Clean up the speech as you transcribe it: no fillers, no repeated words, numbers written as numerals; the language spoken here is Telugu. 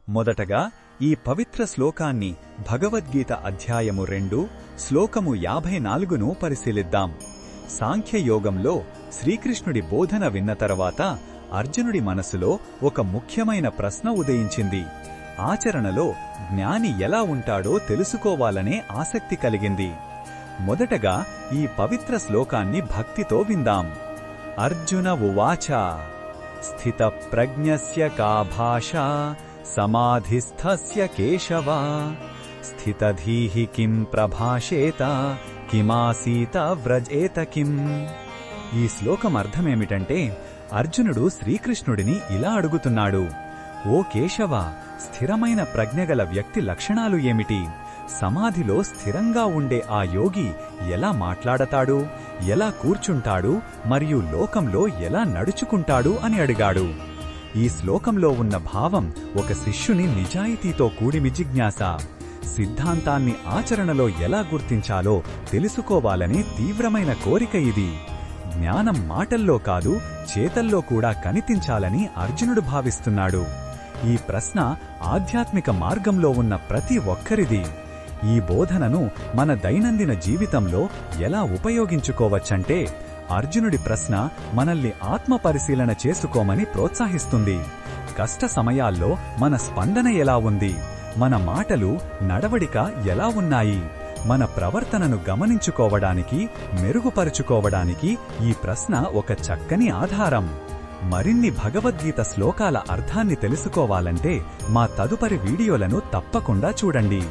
మొదటగా ఈ పవిత్ర శ్లోకాన్ని భగవద్గీత అధ్యాయము 2 శ్లోకము 54ను పరిశీలిద్దాం. సాంఖ్యయోగంలో శ్రీకృష్ణుడి బోధన విన్న తర్వాత అర్జునుడి మనసులో ఒక ముఖ్యమైన ప్రశ్న ఉదయించింది. ఆచరణలో జ్ఞాని ఎలా ఉంటాడో తెలుసుకోవాలనే ఆసక్తి కలిగింది. మొదటగా ఈ పవిత్ర శ్లోకాన్ని భక్తితో విందాం. అర్జున ఉవాచ స్థితప్రజ్ఞస్య కా భాషా సమాధిస్థస్య కేశవ స్థితధీః కిం ప్రభాషేత కిమాసీత వ్రజేత కిం. ఈ శ్లోకం అర్థమేమిటంటే అర్జునుడు శ్రీకృష్ణుడిని ఇలా అడుగుతున్నాడు: ఓ కేశవ, స్థిరమైన ప్రజ్ఞగల వ్యక్తి లక్షణాలు ఏమిటి? సమాధిలో స్థిరంగా ఉండే ఆ యోగి ఎలా మాట్లాడతాడు, ఎలా కూర్చుంటాడు, మరియు లోకంలో ఎలా నడుచుకుంటాడు అని అడిగాడు. ఈ శ్లోకంలో ఉన్న భావం ఒక శిష్యుని నిజాయితీతో కూడిన జిజ్ఞాస. సిద్ధాంతాన్ని ఆచరణలో ఎలా గుర్తించాలో తెలుసుకోవాలనే తీవ్రమైన కోరిక ఇది. జ్ఞానం మాటల్లో కాదు, చేతల్లో కూడా కనిపించాలని అర్జునుడు భావిస్తున్నాడు. ఈ ప్రశ్న ఆధ్యాత్మిక మార్గంలో ఉన్న ప్రతి ఒక్కరిది. ఈ బోధనను మన దైనందిన జీవితంలో ఎలా ఉపయోగించుకోవచ్చంటే, అర్జునుడి ప్రశ్న మనల్ని ఆత్మపరిశీలన చేసుకోమని ప్రోత్సహిస్తుంది. కష్ట సమయాల్లో మన స్పందన ఎలా ఉంది? మన మాటలు, నడవడిక ఎలా ఉన్నాయి? మన ప్రవర్తనను గమనించుకోవడానికి, మెరుగుపరుచుకోవడానికి ఈ ప్రశ్న ఒక చక్కని ఆధారం. మరిన్ని భగవద్గీత శ్లోకాల అర్థాన్ని తెలుసుకోవాలంటే మా తదుపరి వీడియోలను తప్పకుండా చూడండి.